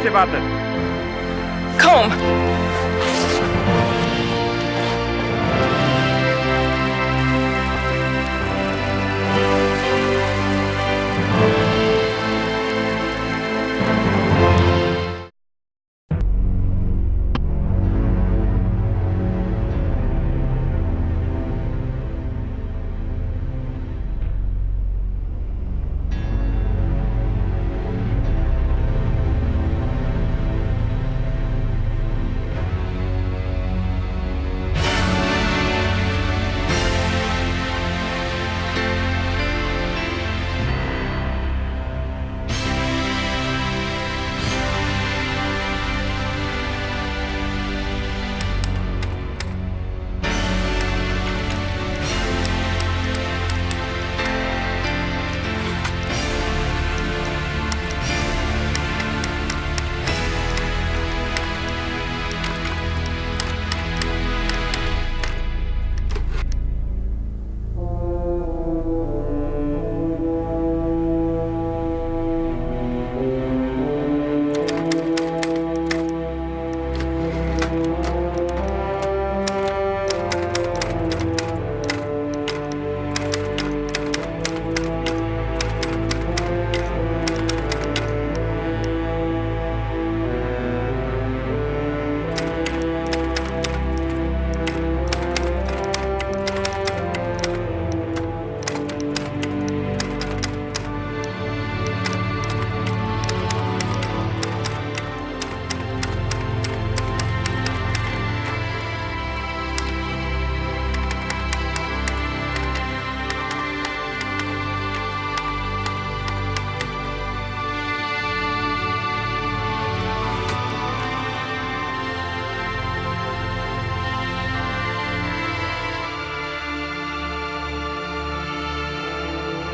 hier wartet. Komm!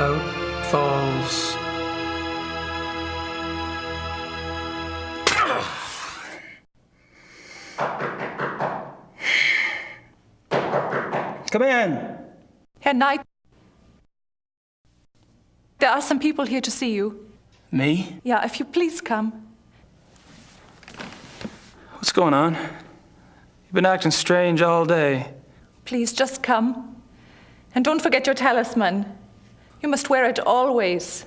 Out falls. Come in. Herr Knight, there are some people here to see you. Me? Yeah, if you please come. What's going on? You've been acting strange all day. Please, just come. And don't forget your talisman. You must wear it always.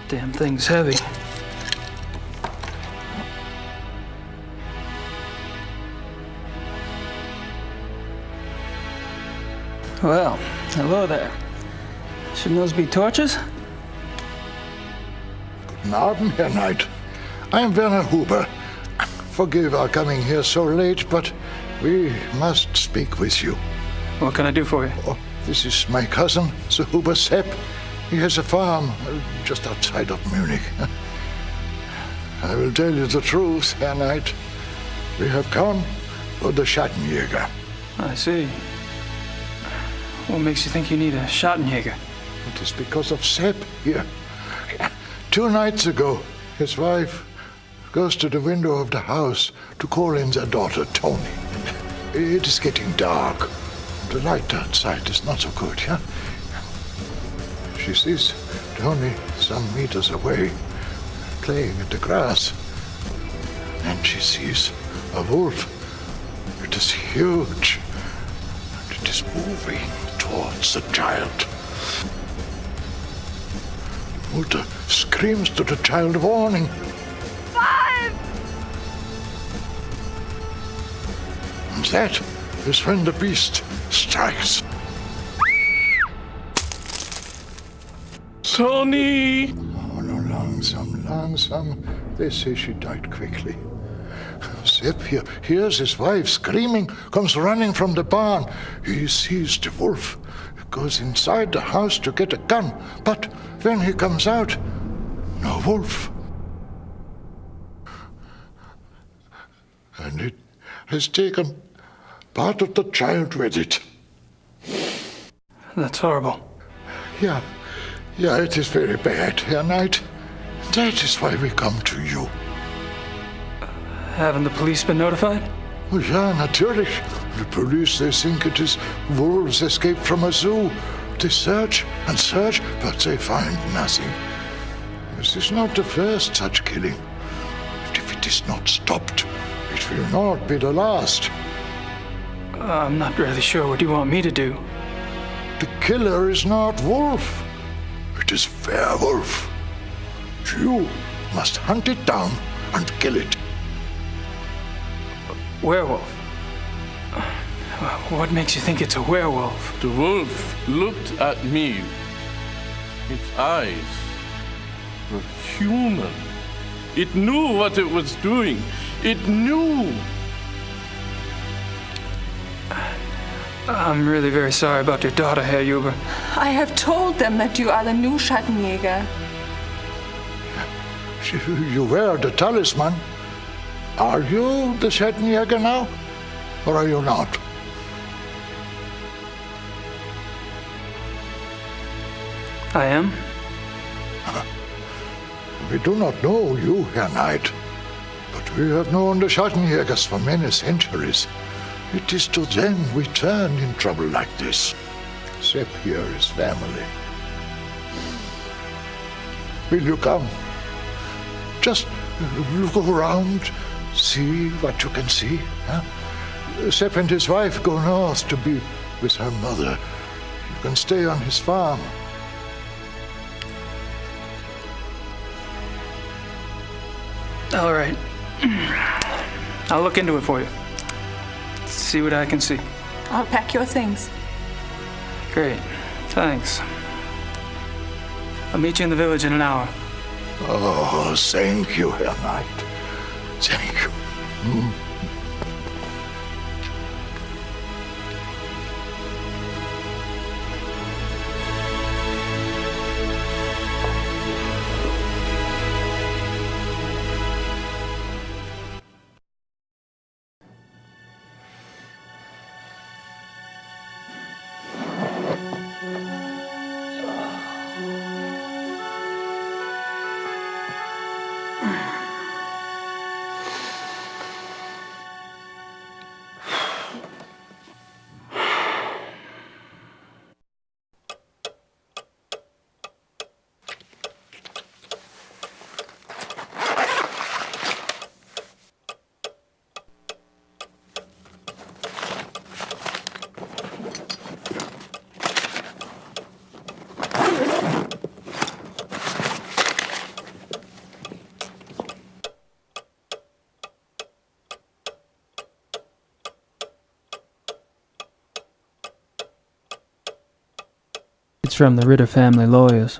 Damn thing's heavy. Well, hello there. Shouldn't those be torches? Guten Abend, Herr Knight. I am Werner Huber. Forgive our coming here so late, but we must speak with you. What can I do for you? Oh, this is my cousin, Sir Huber Sepp. He has a farm just outside of Munich. I will tell you the truth, Herr Knight. We have come for the Schattenjäger. I see. What makes you think you need a Schattenjäger? It is because of Sepp here. 2 nights ago, his wife goes to the window of the house to call in their daughter, Tony. It is getting dark. The light outside is not so good, yeah? She sees Tony some meters away, playing in the grass. And she sees a wolf. It is huge. And it is moving towards the child. The mother screams to the child, warning. 5! And that is when the beast strikes. Tony! Oh, no, langsam. They say she died quickly. Sepp here hears his wife screaming, comes running from the barn. He sees the wolf, goes inside the house to get a gun, but when he comes out, no wolf. And it has taken part of the child with it. That's horrible. Yeah, it is very bad, Herr Knight. That is why we come to you. Haven't the police been notified? Oh, ja, natürlich. The police, they think it is wolves escaped from a zoo. They search and search, but they find nothing. This is not the first such killing. And if it is not stopped, it will not be the last. I'm not really sure what you want me to do. The killer is not wolf. It is werewolf. You must hunt it down and kill it. Werewolf? What makes you think it's a werewolf? The wolf looked at me. Its eyes were human. It knew what it was doing. It knew. I'm really very sorry about your daughter, Herr Huber. I have told them that you are the new Schattenjäger. You wear the talisman. Are you the Schattenjäger now? Or are you not? I am? We do not know you, Herr Knight, but we have known the Schattenjägers for many centuries. It is to them we turn in trouble like this. Sepp here is family. Will you come? Just look around, see what you can see. Huh? Sepp and his wife go north to be with her mother. You can stay on his farm. All right. I'll look into it for you. See what I can see. I'll pack your things. Great. Thanks. I'll meet you in the village in an hour. Oh, thank you, Herr Knight. Thank you. It's from the Ritter family lawyers.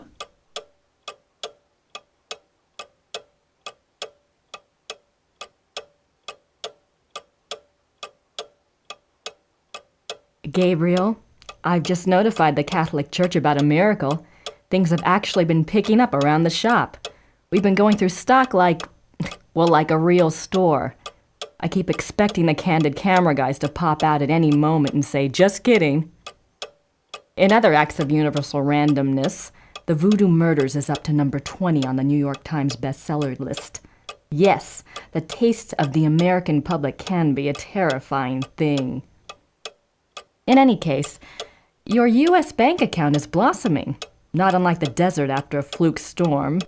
Gabriel, I've just notified the Catholic Church about a miracle. Things have actually been picking up around the shop. We've been going through stock like a real store. I keep expecting the candid camera guys to pop out at any moment and say, "Just kidding." In other acts of universal randomness, the voodoo murders is up to number 20 on the New York Times bestseller list. Yes, the tastes of the American public can be a terrifying thing. In any case, your U.S. bank account is blossoming, not unlike the desert after a fluke storm.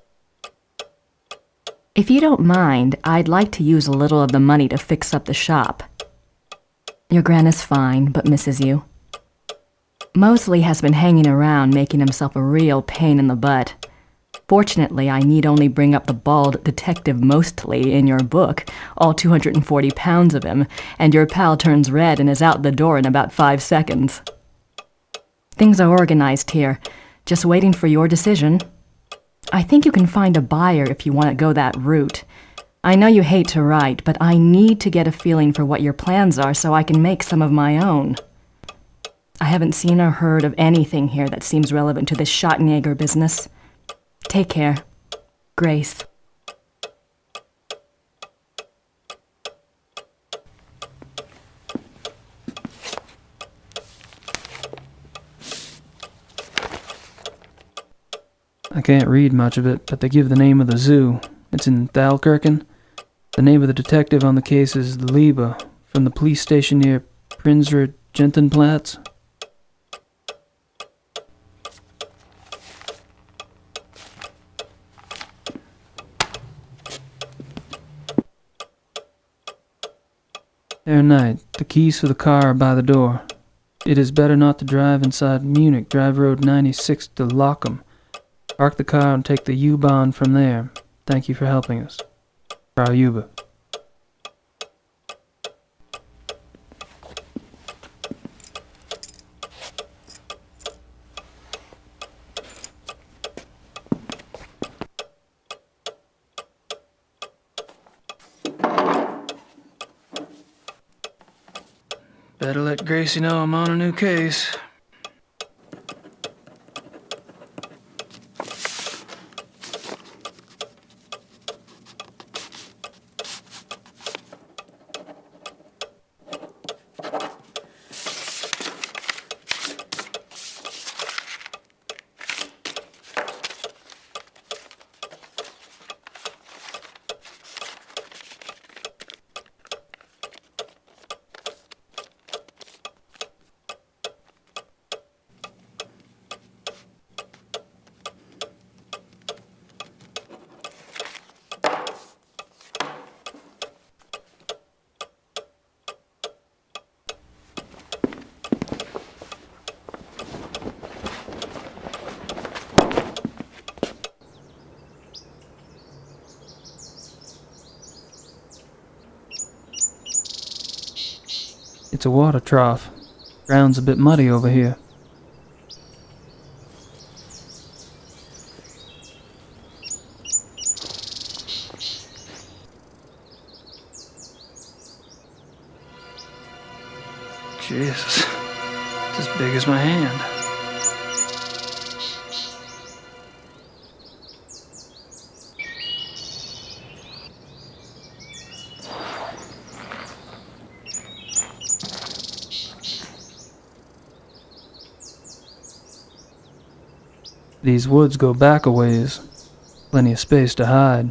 If you don't mind, I'd like to use a little of the money to fix up the shop. Your gran is fine, but misses you. Mosley has been hanging around, making himself a real pain in the butt. Fortunately, I need only bring up the bald detective Mostly in your book, all 240 pounds of him, and your pal turns red and is out the door in about 5 seconds. Things are organized here, just waiting for your decision. I think you can find a buyer if you want to go that route. I know you hate to write, but I need to get a feeling for what your plans are so I can make some of my own. I haven't seen or heard of anything here that seems relevant to this Schattenjäger business. Take care. Grace. I can't read much of it, but they give the name of the zoo. It's in Thalkirchen. The name of the detective on the case is Liebe, from the police station near Prinzregentenplatz. Herr Knight, the keys for the car are by the door. It is better not to drive inside Munich. Drive Road 96 to Lockham. Park the car and take the U-Bahn from there. Thank you for helping us. Frau Huber. Better let Gracie know I'm on a new case. It's a water trough. Ground's a bit muddy over here. Jesus, it's as big as my hand. These woods go back a ways. Plenty of space to hide.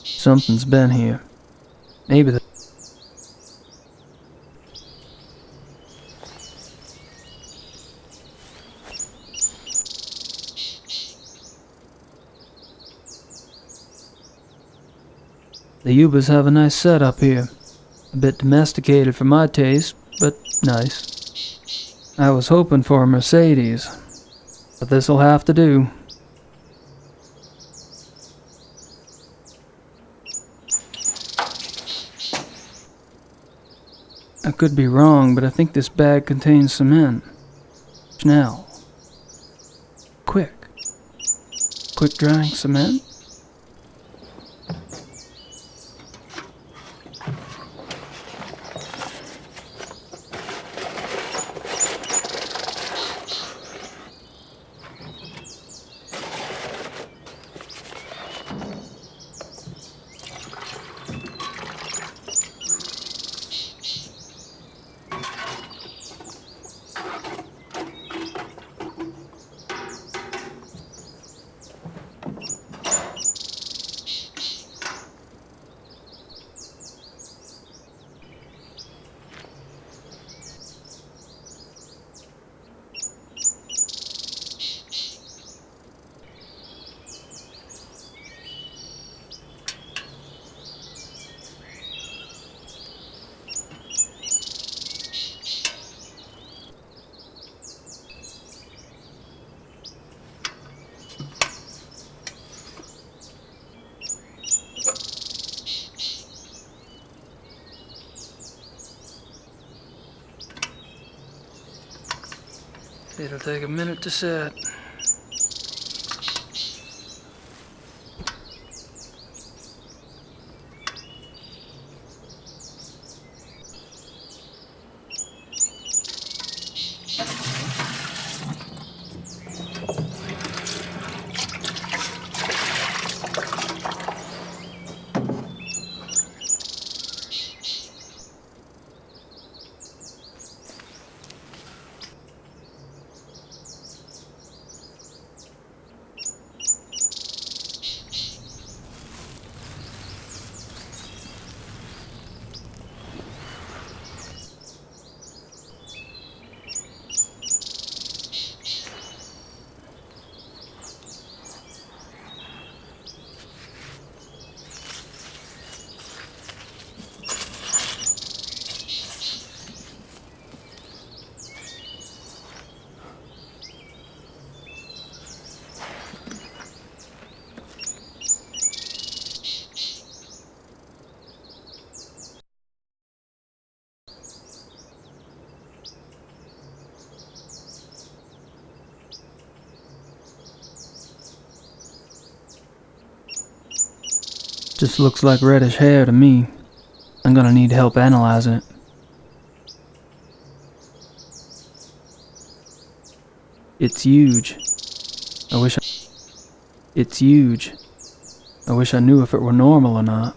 Something's been here. Maybe the Ubers have a nice setup here. A bit domesticated for my taste, but nice. I was hoping for a Mercedes, but this'll have to do. I could be wrong, but I think this bag contains cement. Schnell. Quick drying cement? It'll take a minute to set. Just looks like reddish hair to me. I'm gonna need help analyzing it. It's huge. It's huge. I wish I knew if it were normal or not.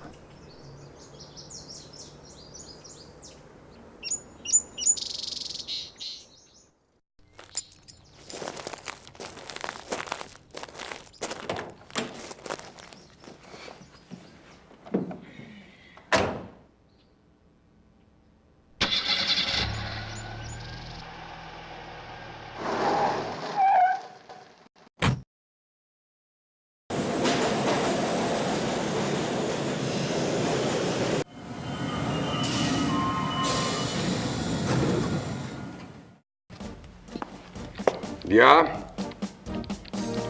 Ja,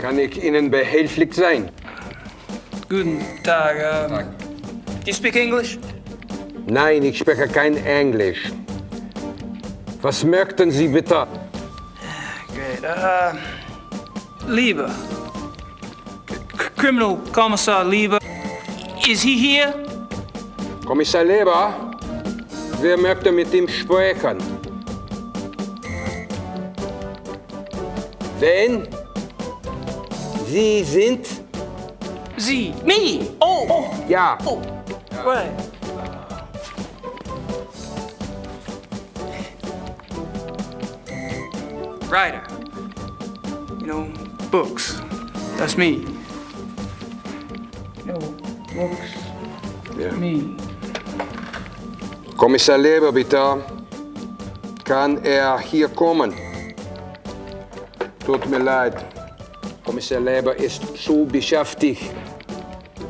kann ich Ihnen behilflich sein? Guten Tag. Do you speak English? Nein, ich spreche kein Englisch. Was möchten Sie bitte? Great. Lieber. Criminal Commissar Lieber. Is he here? Kommissar Leber, wer möchte mit ihm sprechen? Wen? Sie sind? Sie. Me. Oh. Ja. Oh. Right. Writer. You know, books. That's me. You know, books. Ja. Me. Kommissar Leber, bitte. Kann hier kommen? Tut mir leid. Kommissar Leber ist zu beschäftigt.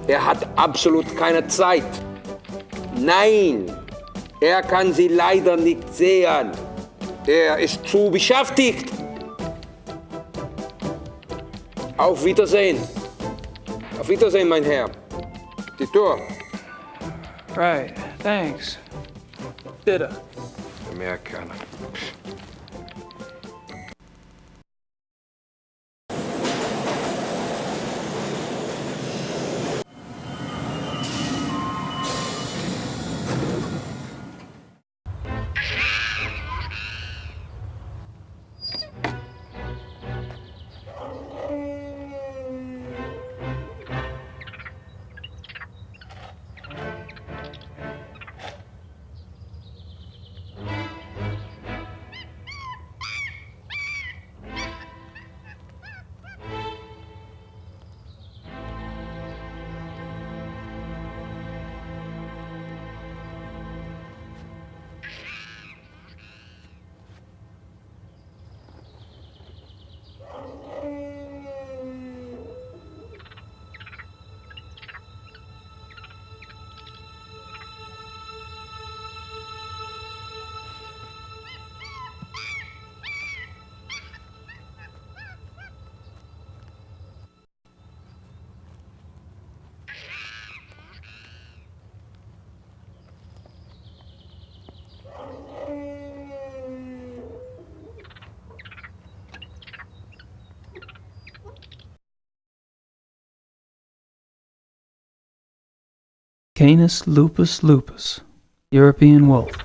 Hat absolut keine Zeit. Nein, kann Sie leider nicht sehen. Ist zu beschäftigt. Auf Wiedersehen. Auf Wiedersehen, mein Herr. Die Tür. Right. Thanks. Bitte. Amerikaner. Canis lupus lupus, European wolf.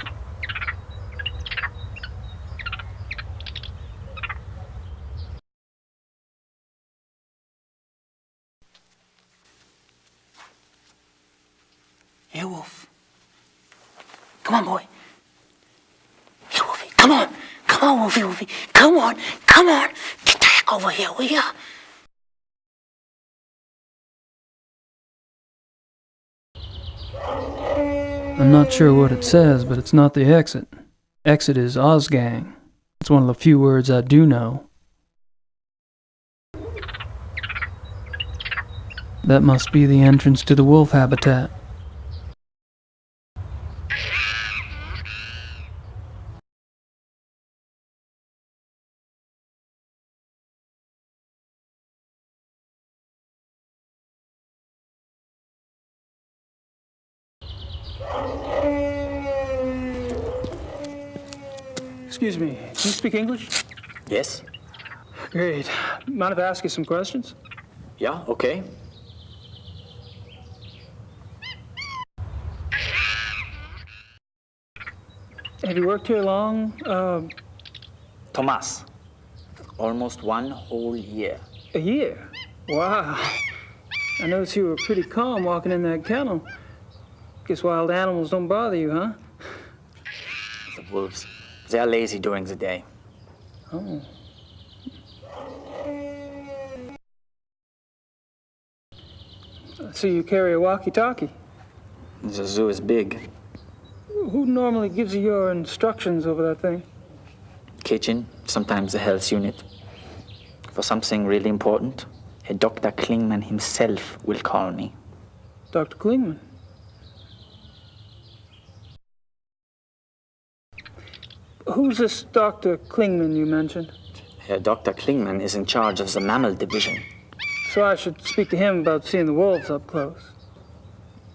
Here, Wolf. Come on, boy. Here, Wolfie. Come on. Come on, Wolfie, Wolfie. Come on. Come on. Get the heck over here, will ya? I'm not sure what it says, but it's not the exit. Exit is Osgang. It's one of the few words I do know. That must be the entrance to the wolf habitat. Excuse me, can you speak English? Yes? Great. Mind if I ask you some questions? Yeah, okay. Have you worked here long? Thomas, almost 1 whole year. A year? Wow. I noticed you were pretty calm walking in that kennel. Guess wild animals don't bother you, huh? The wolves, they're lazy during the day. Oh. So you carry a walkie-talkie? The zoo is big. Who normally gives you your instructions over that thing? Kitchen, sometimes the health unit. For something really important, Dr. Klingman himself will call me. Dr. Klingman? Who's this Dr. Klingman you mentioned? Dr. Klingman is in charge of the mammal division. So I should speak to him about seeing the wolves up close?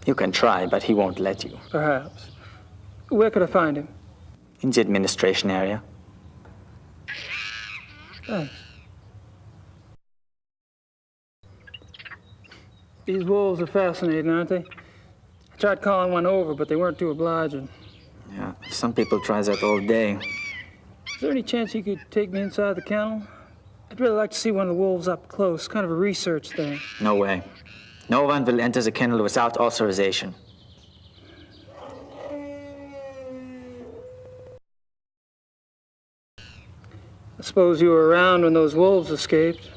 You can try, but he won't let you. Perhaps. Where could I find him? In the administration area. Thanks. These wolves are fascinating, aren't they? I tried calling one over, but they weren't too obliging. Yeah, some people try that all day. Is there any chance you could take me inside the kennel? I'd really like to see one of the wolves up close, kind of a research thing. No way. No one will enter the kennel without authorization. I suppose you were around when those wolves escaped.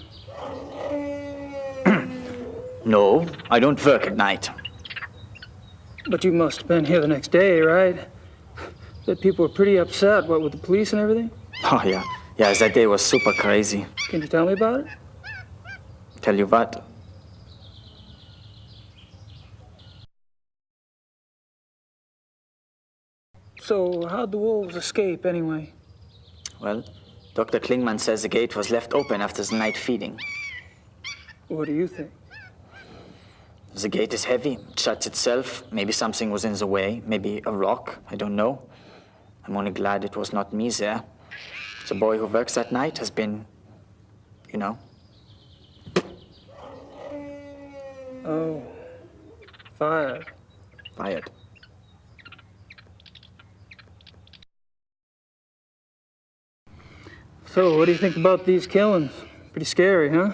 No, I don't work at night. But you must have been here the next day, right? That people were pretty upset, what, with the police and everything? Oh, yeah. Yeah, that day was super crazy. Can you tell me about it? Tell you what? So, how'd the wolves escape, anyway? Well, Dr. Klingman says the gate was left open after the night feeding. What do you think? The gate is heavy. It shuts itself. Maybe something was in the way. Maybe a rock. I don't know. I'm only glad it was not me there. The boy who works that night has been, you know. Oh. Fired. Fired. So, what do you think about these killings? Pretty scary, huh?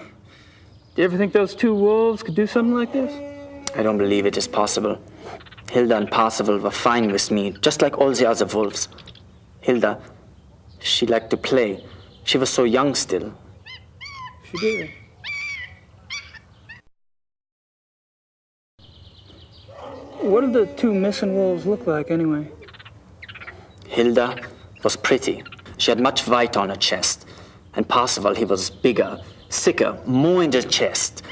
Do you ever think those 2 wolves could do something like this? I don't believe it is possible. Hilda and Parzival were fine with me, just like all the other wolves. Hilda, she liked to play. She was so young still. She did. What did the 2 missing wolves look like, anyway? Hilda was pretty. She had much white on her chest. And Parzival, he was bigger, thicker, more in the chest.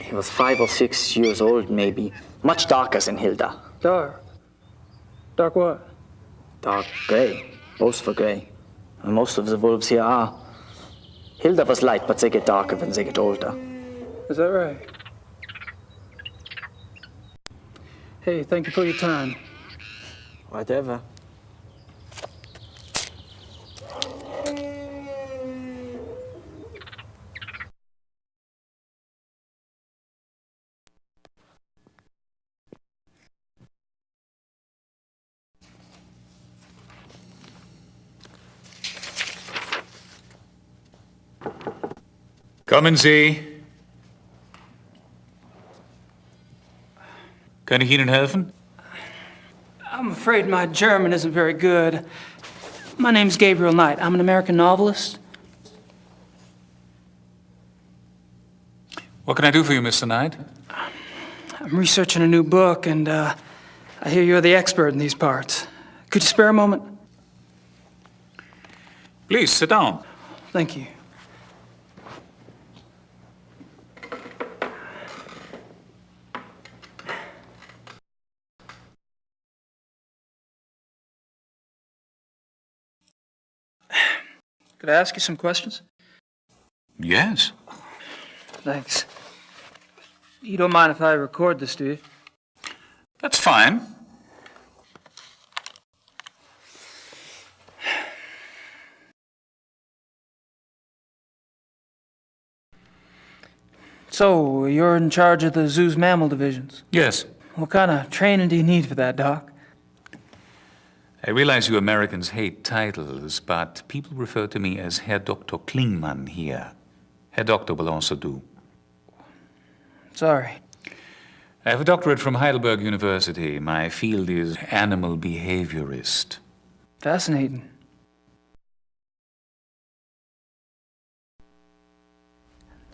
He was 5 or 6 years old, maybe. Much darker than Hilda. Dark? Dark what? Dark gray. Both were gray. And most of the wolves here are. Hilda was light, but they get darker when they get older. Is that right? Hey, thank you for your time. Whatever. Kommen Sie. Kann ich Ihnen helfen? I'm afraid my German isn't very good. My name's Gabriel Knight. I'm an American novelist. What can I do for you, Mr. Knight? I'm researching a new book, and I hear you're the expert in these parts. Could you spare a moment? Please, sit down. Thank you. Could I ask you some questions? Yes. Thanks. You don't mind if I record this, do you? That's fine. So, you're in charge of the zoo's mammal divisions? Yes. What kind of training do you need for that, Doc? I realize you Americans hate titles, but people refer to me as Herr Dr. Klingmann here. Herr Doctor will also do. Sorry. I have a doctorate from Heidelberg University. My field is animal behaviorist. Fascinating.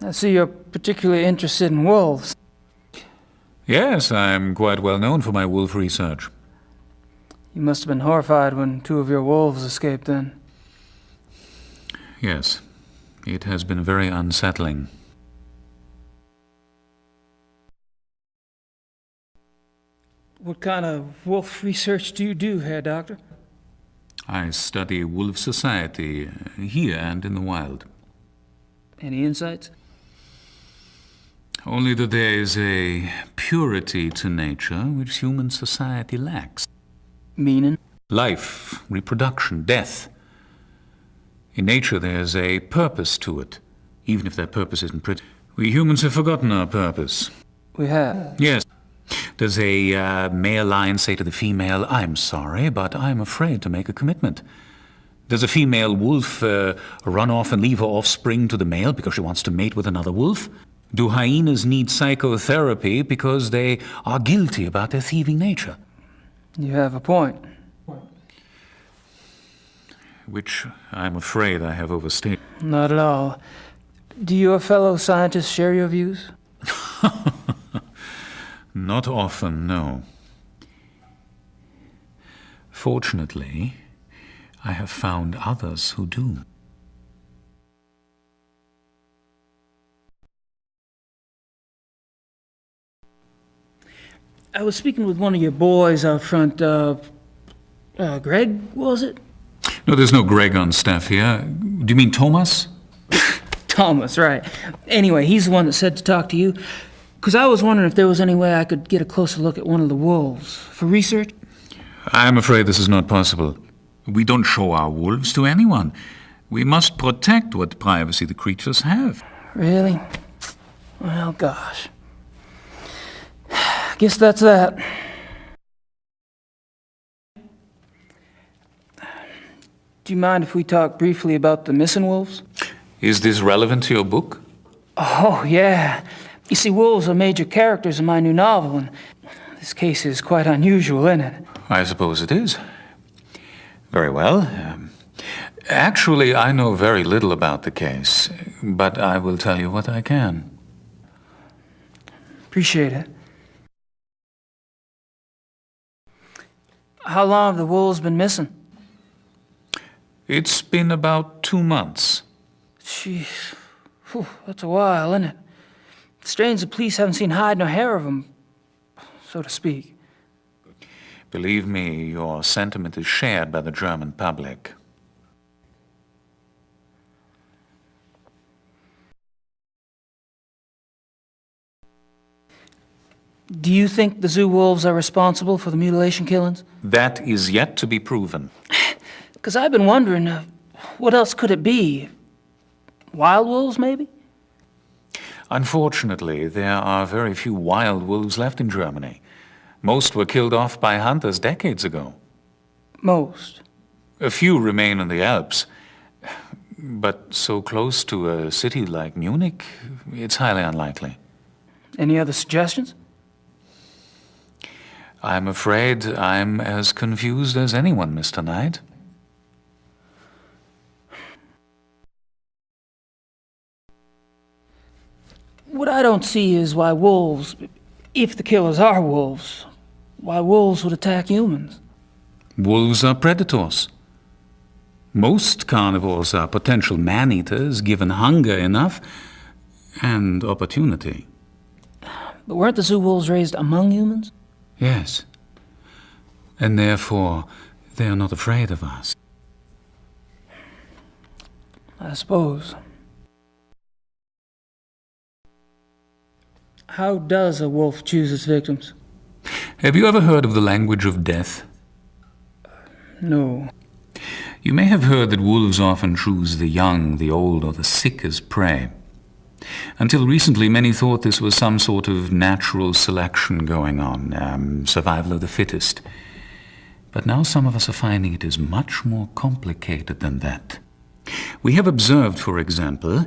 I see you're particularly interested in wolves. Yes, I'm quite well known for my wolf research. You must have been horrified when 2 of your wolves escaped then. Yes, it has been very unsettling. What kind of wolf research do you do, Herr Doctor? I study wolf society, here and in the wild. Any insights? Only that there is a purity to nature which human society lacks. Meaning? Life, reproduction, death. In nature there's a purpose to it, even if that purpose isn't pretty. We humans have forgotten our purpose. We have? Yes. Does a male lion say to the female, "I'm sorry, but I'm afraid to make a commitment"? Does a female wolf run off and leave her offspring to the male because she wants to mate with another wolf? Do hyenas need psychotherapy because they are guilty about their thieving nature? You have a point. Which I'm afraid I have overstated. Not at all. Do your fellow scientists share your views? Not often, no. Fortunately, I have found others who do. I was speaking with one of your boys out front, Greg, was it? No, there's no Greg on staff here. Do you mean Thomas? Thomas, right. Anyway, he's the one that said to talk to you. Because I was wondering if there was any way I could get a closer look at one of the wolves for research. I'm afraid this is not possible. We don't show our wolves to anyone. We must protect what privacy the creatures have. Really? Well, gosh. Guess that's that. Do you mind if we talk briefly about the missing wolves? Is this relevant to your book? Oh, yeah. You see, wolves are major characters in my new novel, and this case is quite unusual, isn't it? I suppose it is. Very well. Actually, I know very little about the case, but I will tell you what I can. Appreciate it. How long have the wolves been missing? It's been about 2 months. Jeez. Whew, that's a while, isn't it? Strange the police haven't seen hide nor hair of them, so to speak. Believe me, your sentiment is shared by the German public. Do you think the zoo wolves are responsible for the mutilation killings? That is yet to be proven. Because I've been wondering, what else could it be? Wild wolves, maybe? Unfortunately, there are very few wild wolves left in Germany. Most were killed off by hunters decades ago. Most? A few remain in the Alps. But so close to a city like Munich, it's highly unlikely. Any other suggestions? I'm afraid I'm as confused as anyone, Mr. Knight. What I don't see is why wolves, if the killers are wolves, why wolves would attack humans. Wolves are predators. Most carnivores are potential man-eaters given hunger enough and opportunity. But weren't the zoo wolves raised among humans? Yes. And therefore, they are not afraid of us. I suppose. How does a wolf choose its victims? Have you ever heard of the language of death? No. You may have heard that wolves often choose the young, the old, or the sick as prey. Until recently, many thought this was some sort of natural selection going on, survival of the fittest. But now some of us are finding it is much more complicated than that. We have observed, for example,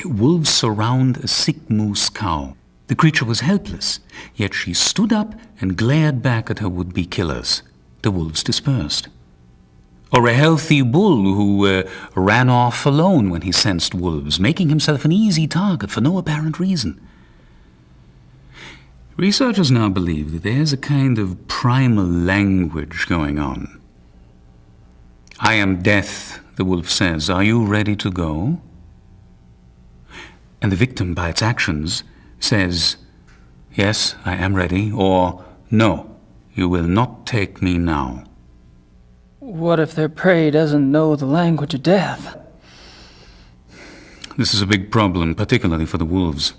wolves surround a sick moose cow. The creature was helpless, yet she stood up and glared back at her would-be killers. The wolves dispersed. Or a healthy bull who ran off alone when he sensed wolves, making himself an easy target for no apparent reason. Researchers now believe that there's a kind of primal language going on. "I am death," the wolf says. "Are you ready to go?" And the victim, by its actions, says, "Yes, I am ready," or "No, you will not take me now." What if their prey doesn't know the language of death? This is a big problem, particularly for the wolves.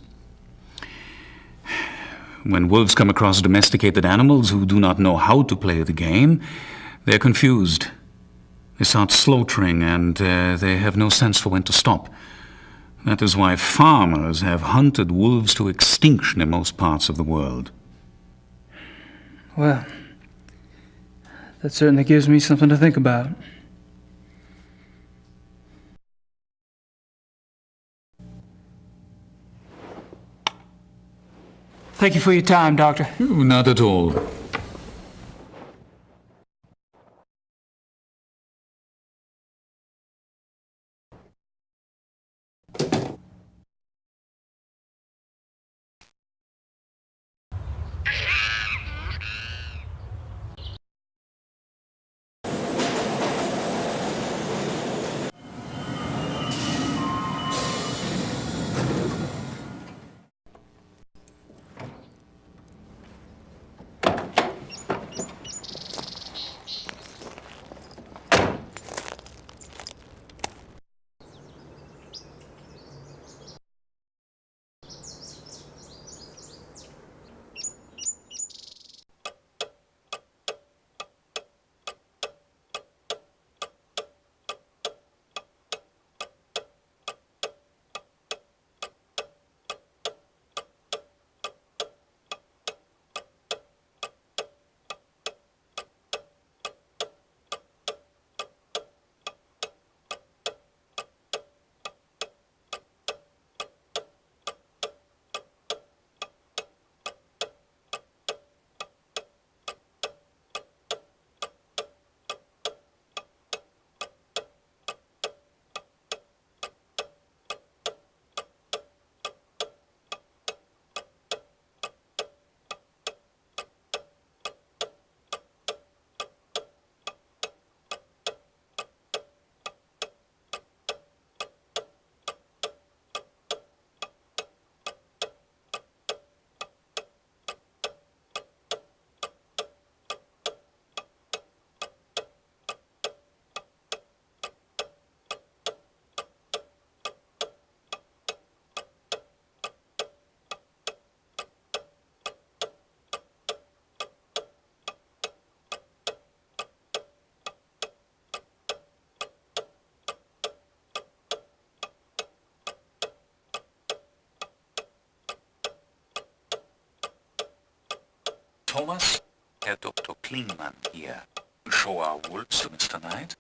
When wolves come across domesticated animals who do not know how to play the game, they're confused. They start slaughtering and they have no sense for when to stop. That is why farmers have hunted wolves to extinction in most parts of the world. Well, that certainly gives me something to think about. Thank you for your time, Doctor. Not at all. Thomas, Herr Dr. Klingmann hier. Show our wolves to Mr. Knight.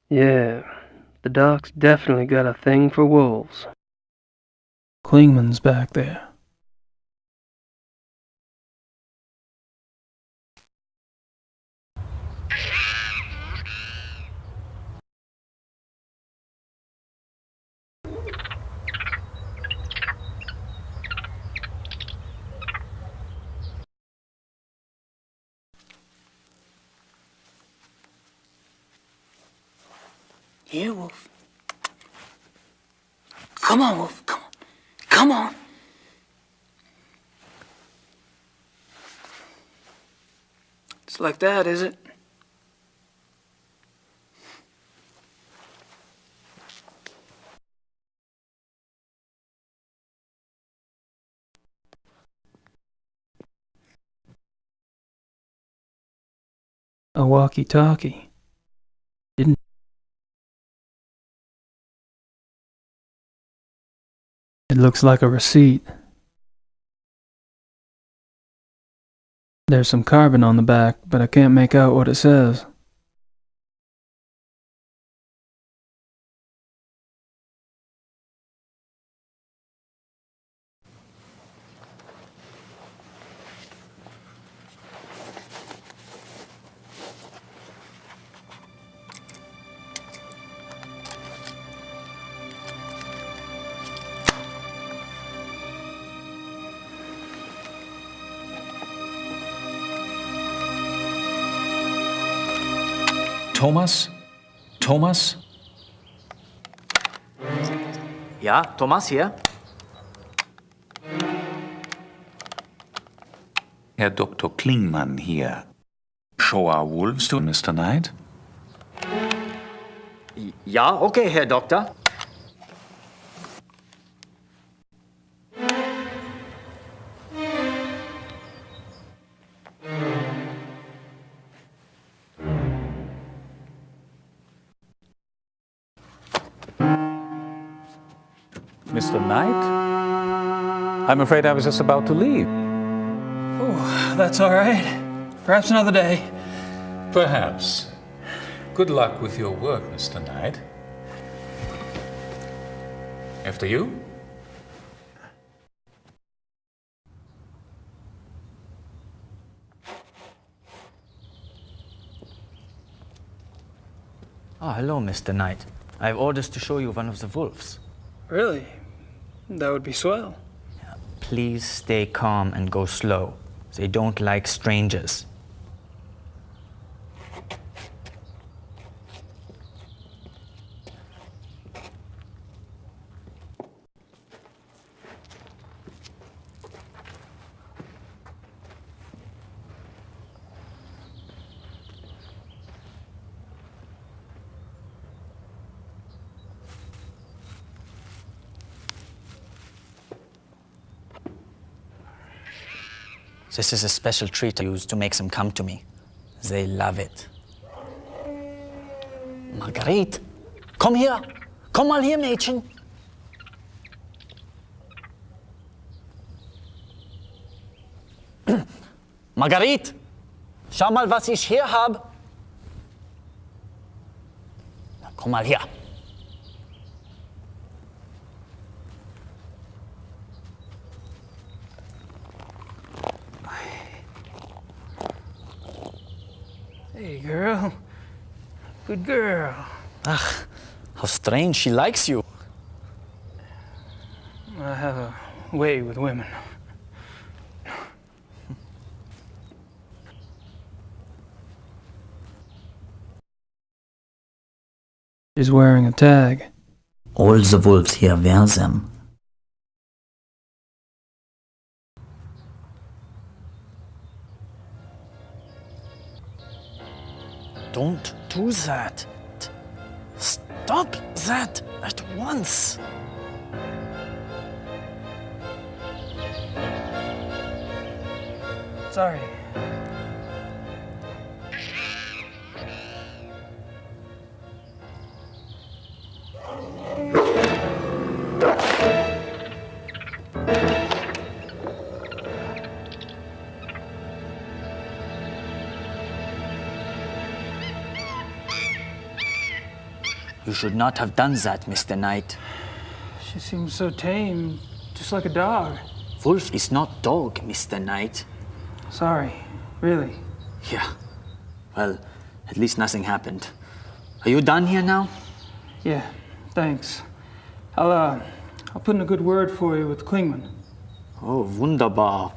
Yeah, the doc's definitely got a thing for wolves. Klingman's back there. Here, Wolf. Come on, Wolf, come on. Come on. It's like that, is it? A walkie-talkie. Didn't... It looks like a receipt. There's some carbon on the back, but I can't make out what it says. Thomas? Thomas? Ja, Thomas hier. Herr Dr. Klingmann hier. Show our wolves to Mr. Knight? Ja, okay, Herr Doktor. Mr. Knight? I'm afraid I was just about to leave. Oh, that's all right. Perhaps another day. Perhaps. Good luck with your work, Mr. Knight. After you? Oh, hello, Mr. Knight. I have orders to show you one of the wolves. Really? That would be swell. Please stay calm and go slow. They don't like strangers. This is a special treat I use to make them come to me. They love it. Marguerite, komm hier. Komm mal hier, Mädchen. Marguerite, schau mal, was ich hier habe. Komm mal her. Hey, girl. Good girl. Ach, how strange, she likes you. I have a way with women. She's wearing a tag. All the wolves here wear them. Don't do that. Stop that at once. Sorry. You should not have done that, Mr. Knight. She seems so tame, just like a dog. Wolf is not dog, Mr. Knight. Sorry, really. Yeah. Well, at least nothing happened. Are you done here now? Yeah, thanks. I'll put in a good word for you with Klingman. Oh, wunderbar.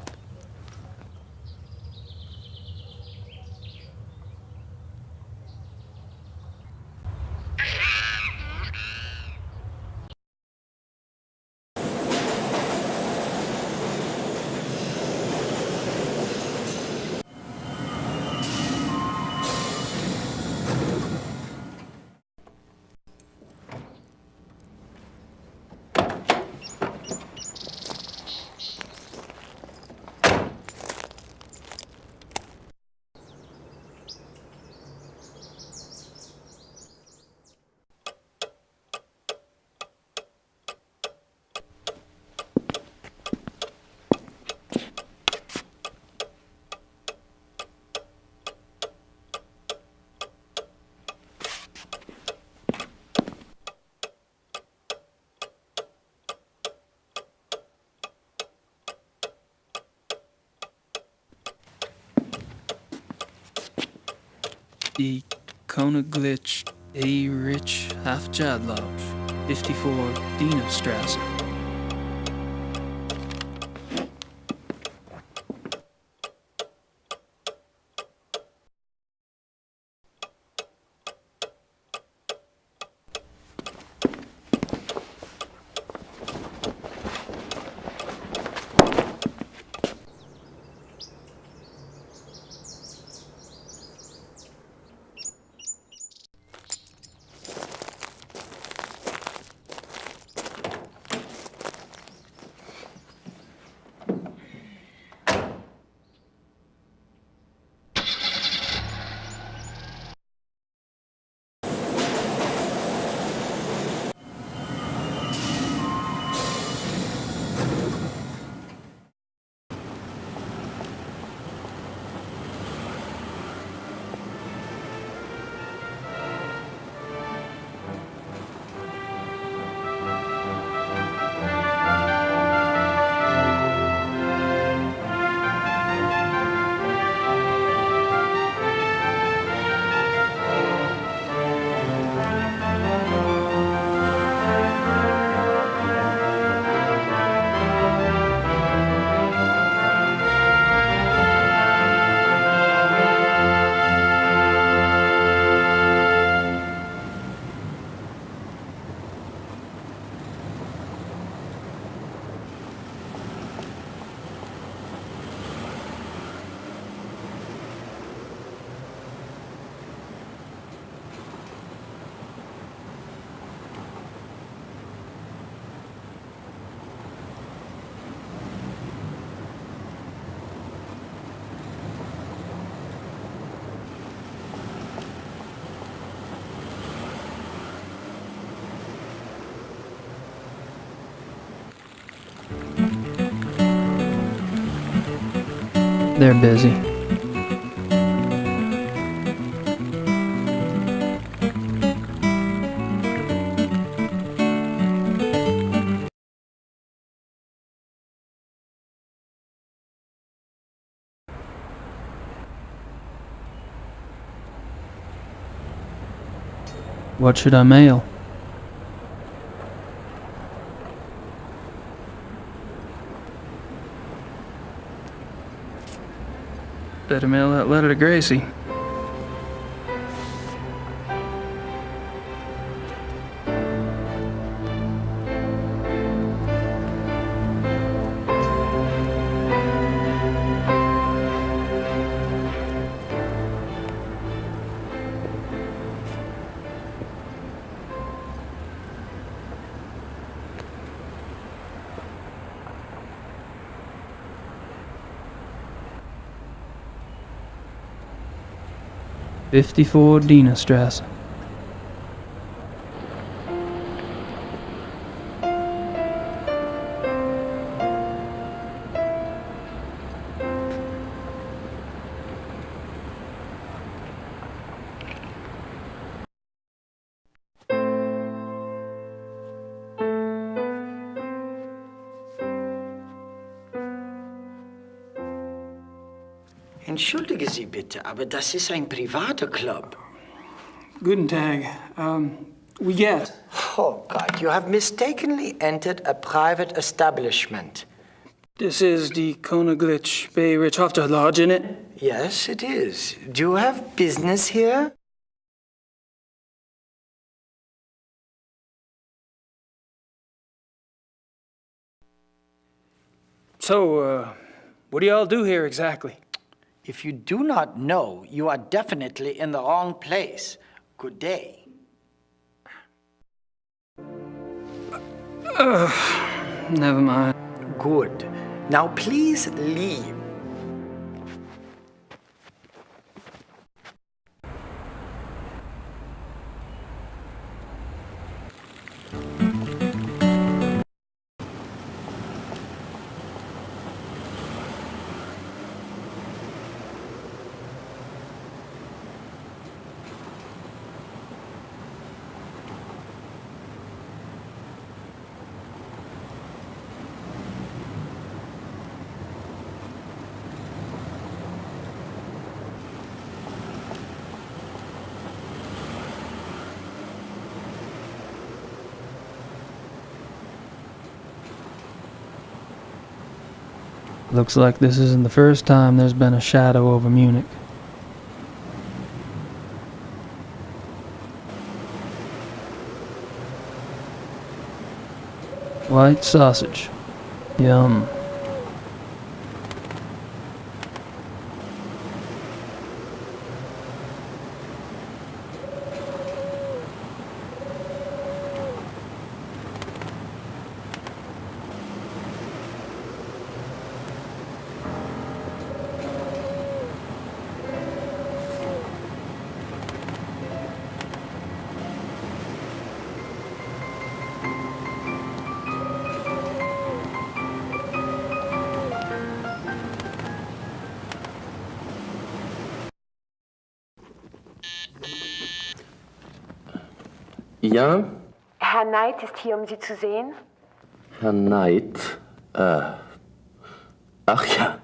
Die Königlich Erich Hafjadlodge, 54 Dienerstrasse. They're busy. What should I mail? Better mail that letter to Gracie. '54 Dienerstrasse. Entschuldige Sie bitte, aber das ist ein privater Club. Guten Tag. We get. Oh God, you have mistakenly entered a private establishment. This is the Königlich Bayrichhofter Lodge, isn't it? Yes, it is. Do you have business here? So, what do y'all do here exactly? If you do not know, you are definitely in the wrong place. Good day. Never mind. Good. Now please leave. Looks like this isn't the first time there's been a shadow over Munich. White sausage. Yum. Ja? Herr Knight ist hier, um Sie zu sehen. Herr Knight? Ach ja.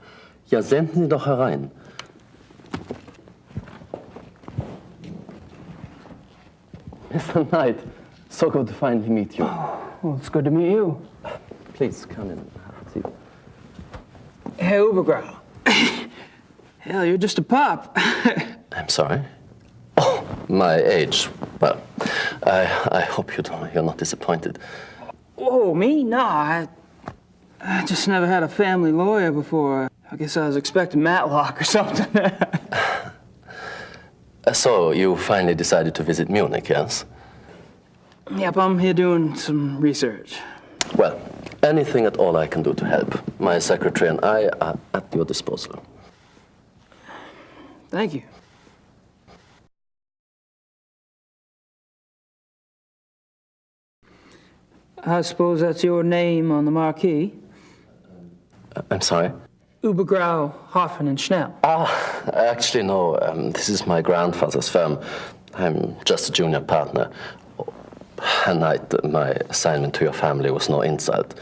Ja, senden Sie doch herein. Mr. Knight, so good to finally meet you. Oh, well, it's good to meet you. Please, come in. Have a seat. Hey, Ubergrau. Hell, you're just a pup. I'm sorry? Oh, my age. Well, I hope you're not disappointed. Oh, me? No, I just never had a family lawyer before. I guess I was expecting Matlock or something. So, you finally decided to visit Munich, yes? Yep, I'm here doing some research. Well, anything at all I can do to help. My secretary and I are at your disposal. Thank you. I suppose that's your name on the marquee? I'm sorry? Ubergrau, Hoffen and Schnell. Actually, no. This is my grandfather's firm. I'm just a junior partner. Herr Knight, my assignment to your family was no insult.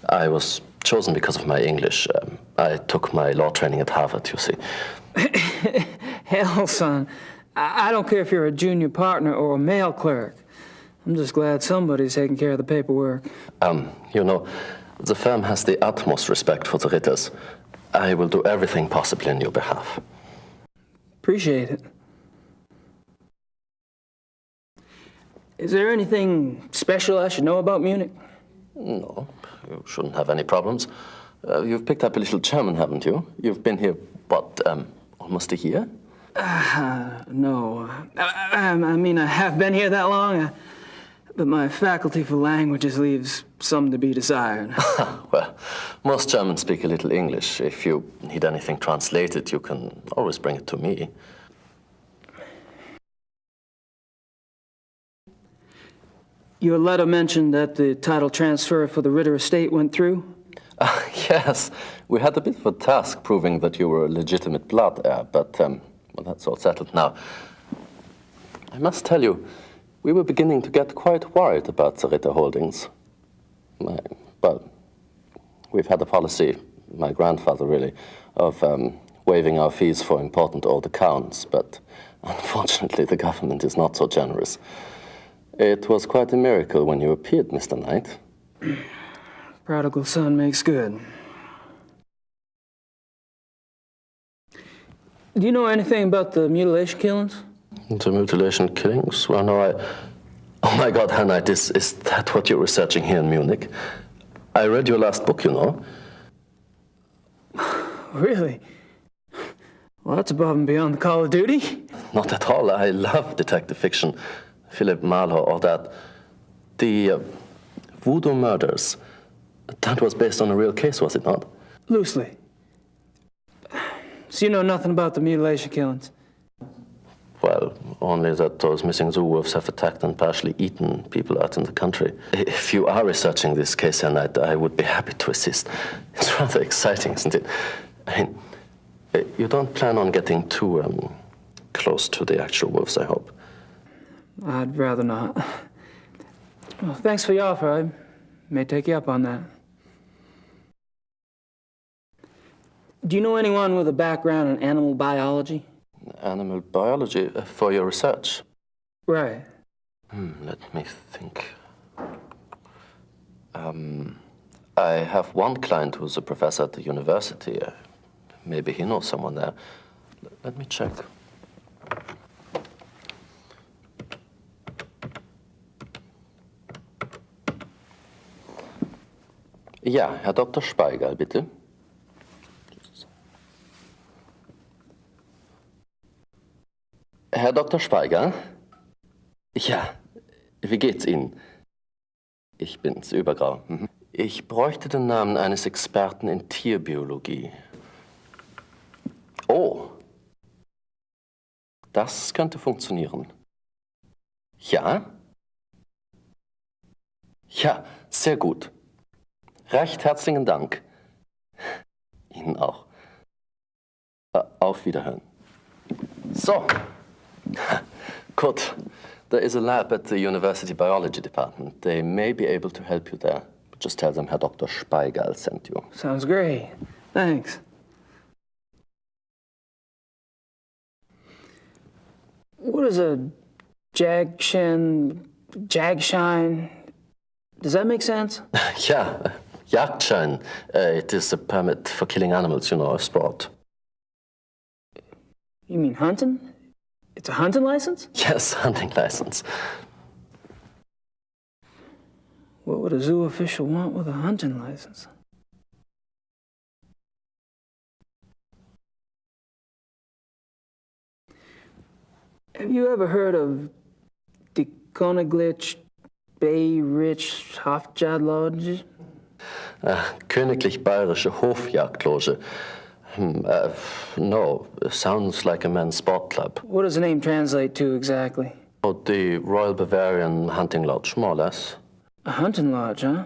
I was chosen because of my English. I took my law training at Harvard, you see. Hell, son. I don't care if you're a junior partner or a mail clerk. I'm just glad somebody's taking care of the paperwork. You know, the firm has the utmost respect for the Ritters. I will do everything possible in your behalf. Appreciate it. Is there anything special I should know about Munich? No, you shouldn't have any problems. You've picked up a little German, haven't you? You've been here, what, almost a year? No. I mean, I have been here that long, but my faculty for languages leaves some to be desired. Well, most Germans speak a little English. If you need anything translated, you can always bring it to me. Your letter mentioned that the title transfer for the Ritter estate went through? Yes, we had a bit of a task proving that you were a legitimate blood heir, but well, that's all settled now. I must tell you, we were beginning to get quite worried about the Ritter holdings. But we've had a policy, my grandfather really, of waiving our fees for important old accounts, but unfortunately the government is not so generous. It was quite a miracle when you appeared, Mr. Knight. Prodigal son makes good. Do you know anything about the mutilation killings? The mutilation killings? Well, no, Oh my God, Herr Knight, is that what you're researching here in Munich? I read your last book, you know. Really? Well, that's above and beyond the call of duty. Not at all. I love detective fiction. Philip Marlowe or that. The voodoo murders. That was based on a real case, was it not? Loosely. So you know nothing about the mutilation killings? Well, only that those missing zoo wolves have attacked and partially eaten people out in the country. If you are researching this case, Herr Knight, I would be happy to assist. It's rather exciting, isn't it? I mean, you don't plan on getting too close to the actual wolves, I hope. I'd rather not. Well, thanks for your offer. I may take you up on that. Do you know anyone with a background in animal biology? Animal biology for your research? Right. Let me think. I have one client who's a professor at the university. Maybe he knows someone there. Let me check. Ja, Herr Dr. Speigal, bitte. Herr Dr. Speigal? Ja, wie geht's Ihnen? Ich bin's, Übergrau. Ich bräuchte den Namen eines Experten in Tierbiologie. Oh, das könnte funktionieren. Ja? Ja, sehr gut. Recht herzlichen Dank. Ihnen auch. Auf Wiederhören. So. Good. There is a lab at the University Biology Department. They may be able to help you there. But just tell them Herr Dr. Speigal sent you. Sounds great. Thanks. What is a jagshine? Does that make sense? Yeah, Jagdschein. It is a permit for killing animals, you know, a sport. You mean hunting? It's a hunting license? Yes, hunting license. What would a zoo official want with a hunting license? Have you ever heard of die Königlich Bayerische Hofjagdloge? Königlich Bayerische Hofjagdloge. No, sounds like a men's sport club. What does the name translate to exactly? Oh, the Royal Bavarian Hunting Lodge, more or less. A hunting lodge, huh?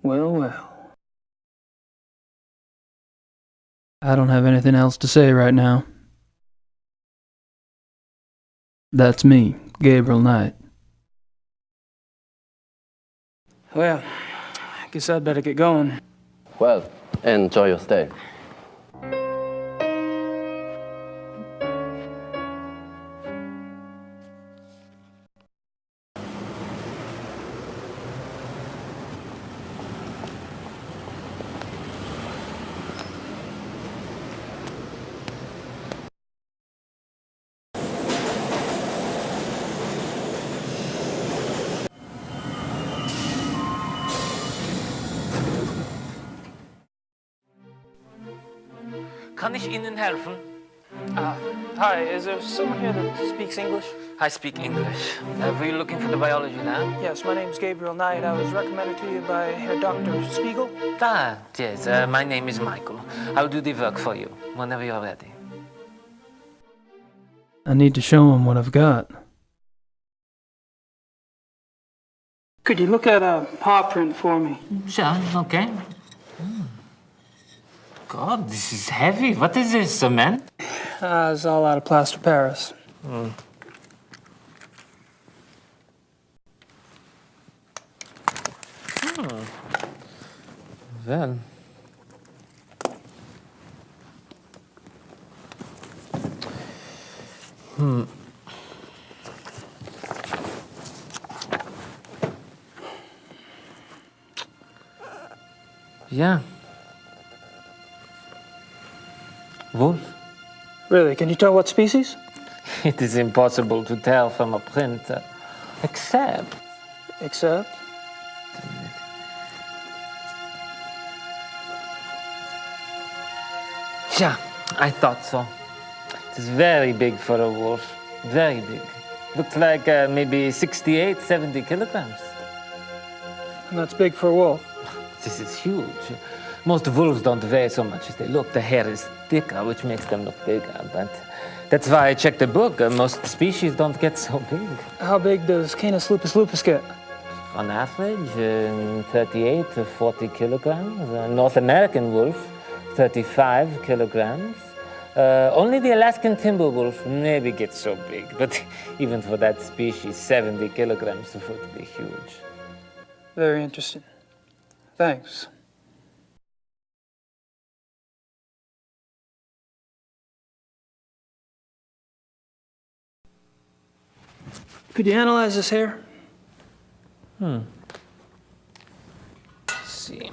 Well, well. I don't have anything else to say right now. That's me, Gabriel Knight. Well, I guess I'd better get going. Well, enjoy your stay. Kann ich Ihnen helfen? Hi, is there someone here that speaks English? I speak English. Were you looking for the biology lab? Yes, my name's Gabriel Knight. I was recommended to you by Herr Dr. Spiegel. Yes, my name is Michael. I'll do the work for you, whenever you're ready. I need to show him what I've got. Could you look at a paw print for me? Sure, okay. God, this is heavy. What is this, a man? It's all out of plaster Paris. Well, Yeah. Wolf? Really? Can you tell what species? It is impossible to tell from a print, except... Except? Yeah, I thought so. It is very big for a wolf. Very big. Looks like maybe 68, 70 kilograms. And that's big for a wolf. This is huge. Most wolves don't weigh so much as they look. The hair is thicker, which makes them look bigger. But that's why I checked the book. Most species don't get so big. How big does Canis lupus lupus get? On average, 38 to 40 kilograms. North American wolf, 35 kilograms. Only the Alaskan timber wolf maybe gets so big. But even for that species, 70 kilograms would be huge. Very interesting. Thanks. Could you analyze this hair? Let's see.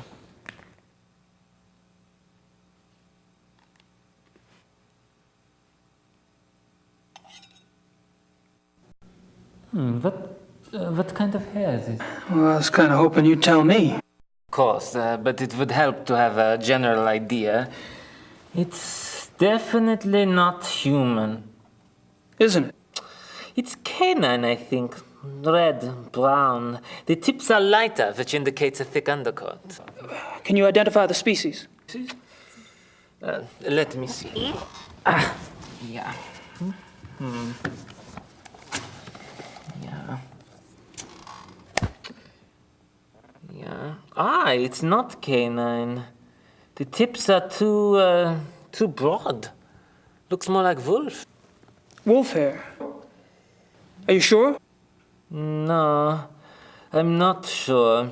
What kind of hair is it? Well, I was kind of hoping you'd tell me. Of course, but it would help to have a general idea. It's definitely not human. Isn't it? It's canine, I think. Red, brown. The tips are lighter, which indicates a thick undercoat. Can you identify the species? Let me see. Yeah. Yeah. Yeah. It's not canine. The tips are too broad. Looks more like wolf. Wolf hair. Are you sure? No, I'm not sure.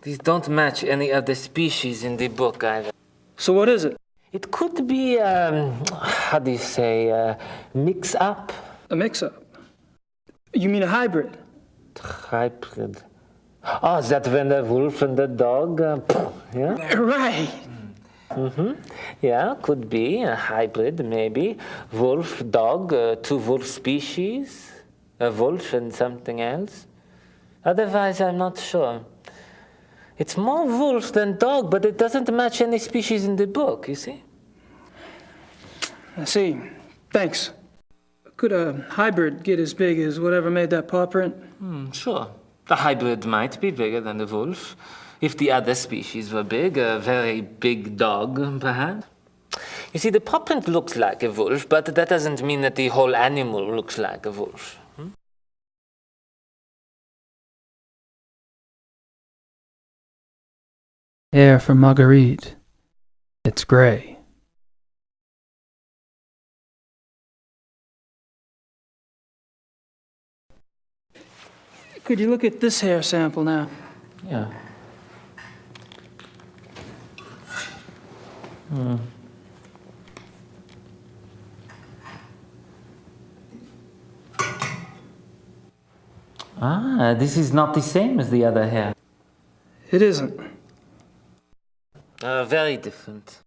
These don't match any of the species in the book either. So what is it? It could be, how do you say, mix-up? A mix-up? You mean a hybrid? Hybrid. Oh, is that when the wolf and the dog, yeah? Right. Yeah, could be a hybrid, maybe. Wolf, dog, two wolf species. A wolf and something else. Otherwise, I'm not sure. It's more wolf than dog, but it doesn't match any species in the book, you see? I see. Thanks. Could a hybrid get as big as whatever made that paw print? Sure. The hybrid might be bigger than the wolf. If the other species were big, a very big dog, perhaps. You see, the paw print looks like a wolf, but that doesn't mean that the whole animal looks like a wolf. Hair for Marguerite. It's gray. Could you look at this hair sample now? Yeah. This is not the same as the other hair. It isn't. Very different.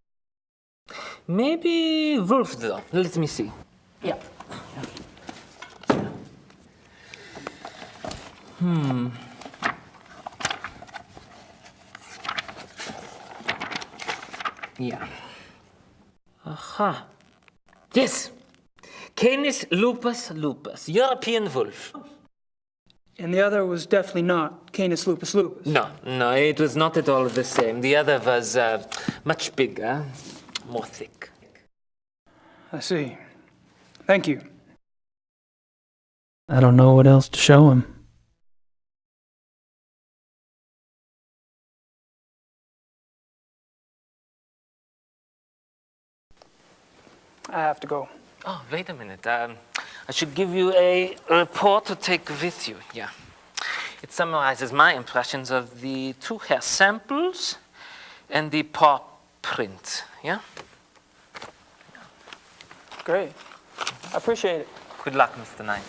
Maybe wolf, though. Let me see. Yeah. Yeah. Aha. Yes. Canis lupus lupus, European wolf. And the other was definitely not Canis lupus lupus. No, it was not at all the same. The other was much bigger, more thick. I see. Thank you. I don't know what else to show him. I have to go. Oh, wait a minute. I should give you a report to take with you. Yeah. It summarizes my impressions of the two hair samples and the paw print. Yeah? Great. I appreciate it. Good luck, Mr. Knight.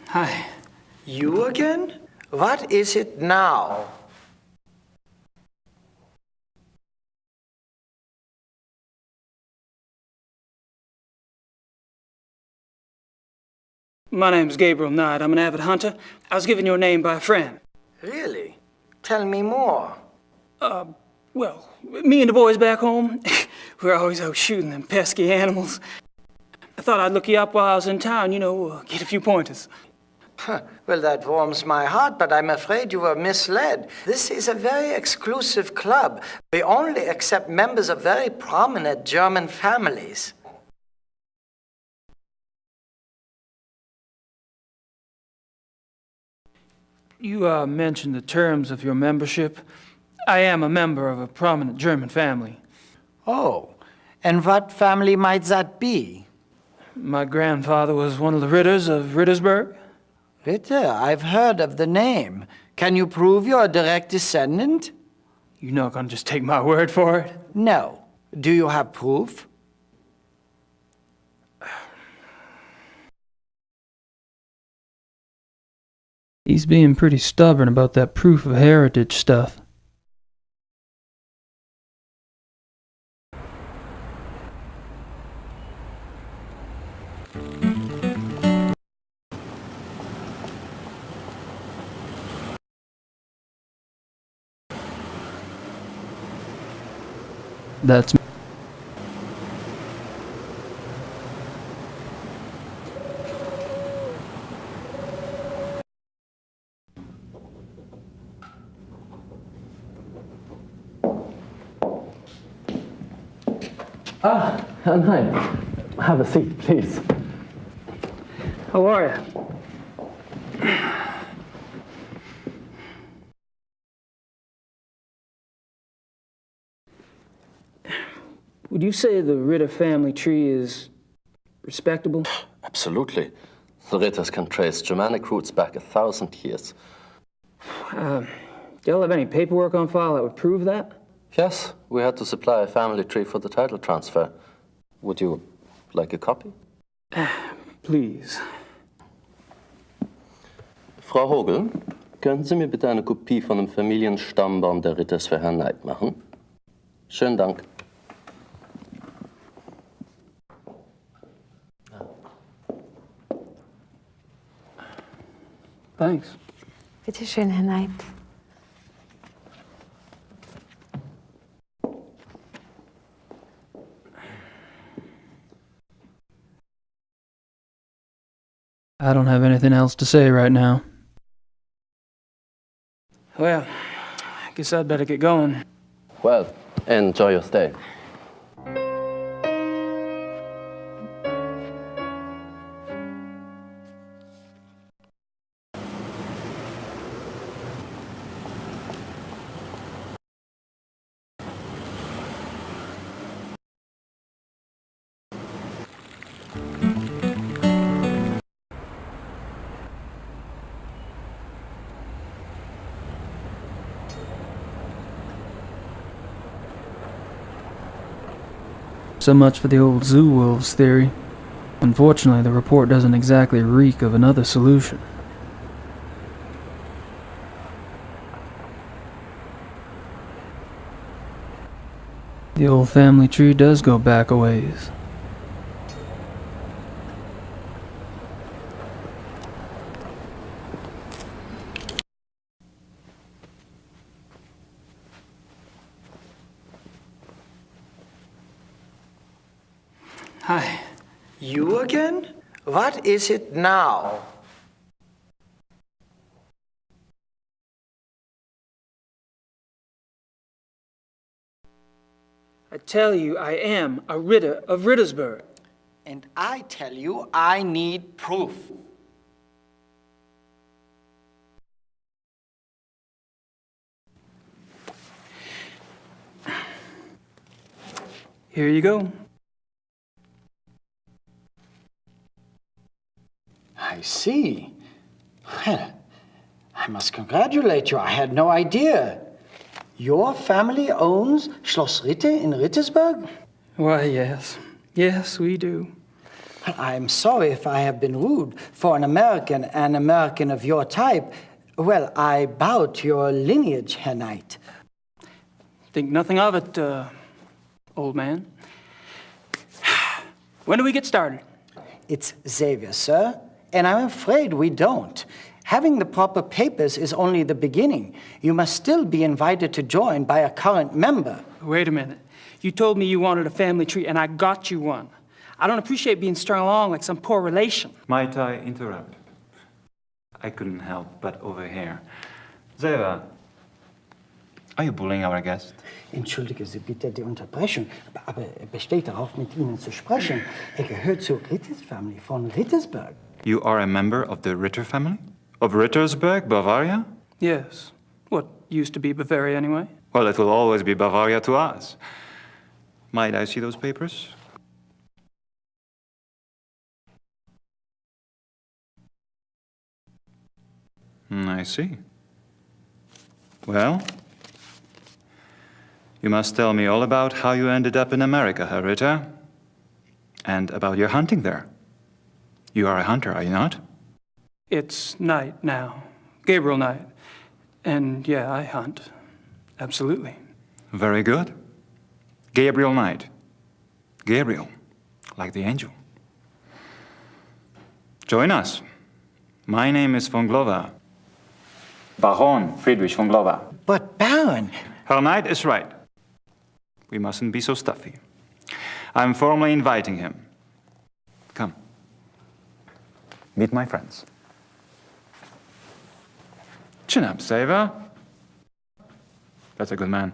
Hi. You again? What is it now? My name's Gabriel Knight. I'm an avid hunter. I was given your name by a friend. Really? Tell me more. Well, me and the boys back home, we're always out shooting them pesky animals. I thought I'd look you up while I was in town, you know, get a few pointers. Well, that warms my heart, but I'm afraid you were misled. This is a very exclusive club. We only accept members of very prominent German families. You mentioned the terms of your membership. I am a member of a prominent German family. Oh, and what family might that be? My grandfather was one of the Ritters of Rittersberg. Ritter, I've heard of the name. Can you prove you're a direct descendant? You're not going to just take my word for it? No. Do you have proof? He's being pretty stubborn about that proof of heritage stuff. That's Herr Knight, have a seat, please. How are you? Would you say the Ritter family tree is respectable? Absolutely. The Ritters can trace Germanic roots back 1,000 years. Do y'all have any paperwork on file that would prove that? Yes, we had to supply a family tree for the title transfer. Would you like a copy? Please. Frau Hogel, könnten Sie mir bitte eine Kopie von dem Familienstammbaum der Ritters für Herrn Knight machen? Schönen Dank. Thanks. Bitte schön, Herr Knight. I don't have anything else to say right now. Well, I guess I'd better get going. Well, enjoy your stay. So much for the old zoo wolves theory. Unfortunately, the report doesn't exactly reek of another solution. The old family tree does go back a ways. Hi. You again? What is it now? I tell you, I am a Ritter of Rittersberg. And I tell you, I need proof. Here you go. I see. Well, I must congratulate you. I had no idea. Your family owns Schloss Ritte in Rittersberg? Why, yes. Yes, we do. Well, I'm sorry if I have been rude. For an American of your type, well, I bow to your lineage, Herr Knight. Think nothing of it, old man. When do we get started? It's Xavier, sir. And I'm afraid we don't. Having the proper papers is only the beginning. You must still be invited to join by a current member. Wait a minute. You told me you wanted a family tree, and I got you one. I don't appreciate being strung along like some poor relation. Might I interrupt? I couldn't help but overhear. Xavier, are you bullying our guest? Entschuldige Sie bitte die Unterbrechung, aber besteht darauf, mit Ihnen zu sprechen. Gehört zur Ritters family von Rittersberg. You are a member of the Ritter family? Of Rittersberg, Bavaria? Yes. What used to be Bavaria, anyway. Well, it will always be Bavaria to us. Might I see those papers? I see. Well, you must tell me all about how you ended up in America, Herr Ritter, and about your hunting there. You are a hunter, are you not? It's Knight now. Gabriel Knight. And yeah, I hunt. Absolutely. Very good. Gabriel Knight. Gabriel, like the angel. Join us. My name is von Glover. Baron Friedrich von Glover. But Baron... Herr Knight is right. We mustn't be so stuffy. I'm formally inviting him. Come. Meet my friends. Chin up, Xavier. That's a good man.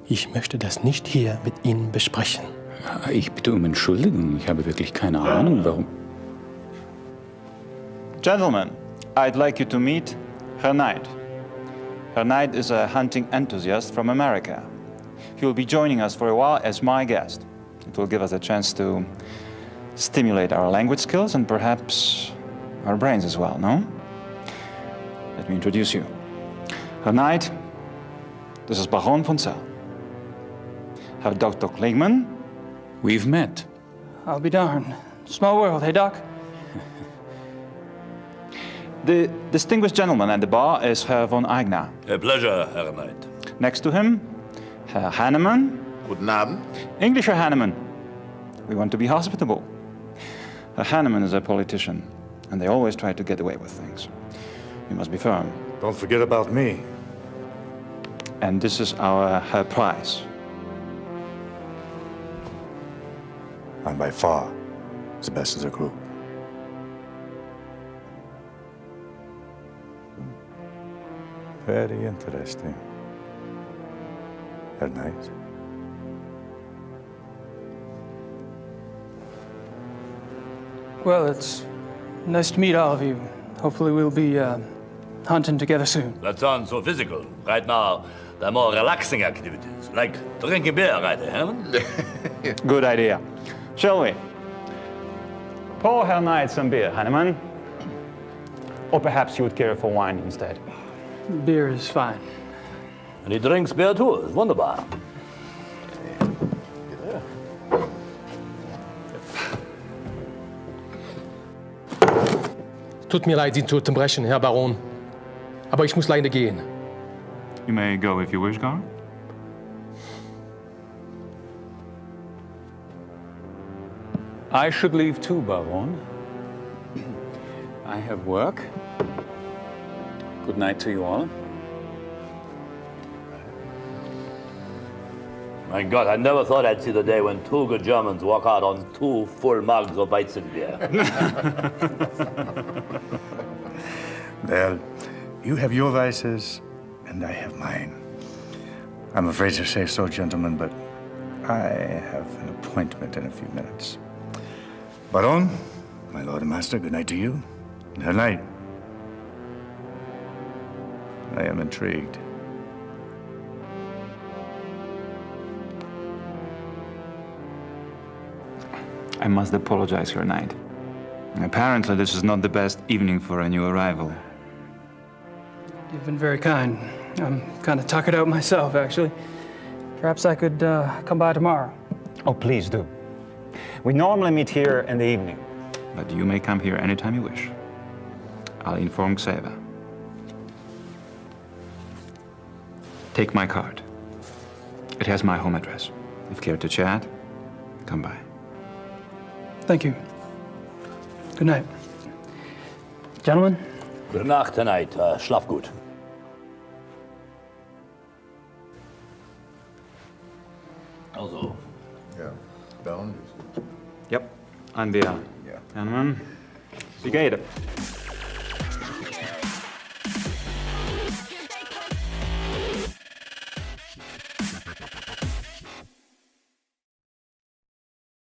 Ich möchte das nicht hier mit Ihnen besprechen. Ich bitte um Entschuldigung. Ich habe wirklich keine Ahnung, warum. Gentlemen, I'd like you to meet Herr Knight. Herr Knight is a hunting enthusiast from America. He will be joining us for a while as my guest. It will give us a chance to stimulate our language skills and perhaps our brains as well, no? Let me introduce you. Herr Knight, this is Baron von Zell. Herr Dr. Kligman. We've met. I'll be darned. Small world, hey, Doc? The distinguished gentleman at the bar is Herr von Eigner. A pleasure, Herr Knight. Next to him, Herr Hannemann. Guten Abend. English Herr Hannemann. We want to be hospitable. Herr Hannemann is a politician, and they always try to get away with things. You must be firm. Don't forget about me. And this is our Herr Price. I'm by far the best of the group. Very interesting. Herr Knight. Well, it's nice to meet all of you. Hopefully we'll be hunting together soon. That sounds so physical. Right now, there are more relaxing activities, like drinking beer, right, Herman? Good idea. Shall we? Pour Herr Knight some beer, Hannemann. Or perhaps you would care for wine instead. Beer is fine. And he drinks beer too. It's wunderbar. Tut mir leid, Sie zu unterbrechen, Herr Baron. Aber ich muss leider gehen. You may go if you wish, Gar. I should leave too, Baron. I have work. Good night to you all. My God, I never thought I'd see the day when two good Germans walk out on 2 full mugs of Weizenbier. Well, you have your vices, and I have mine. I'm afraid to say so, gentlemen, but I have an appointment in a few minutes. Baron, my lord and master, good night to you. Good night. I am intrigued. I must apologize, Your Knight. Apparently, this is not the best evening for a new arrival. You've been very kind. I'm kind of tuckered out myself, actually. Perhaps I could come by tomorrow. Oh, please do. We normally meet here in the evening, but you may come here anytime you wish. I'll inform Xaver. Take my card. It has my home address. If you care to chat, come by. Thank you. Good night. Gentlemen? Gute Nacht, tonight. Schlaf gut. Also. Ja, Baron. Yep, an der. Gentlemen, wie geht es?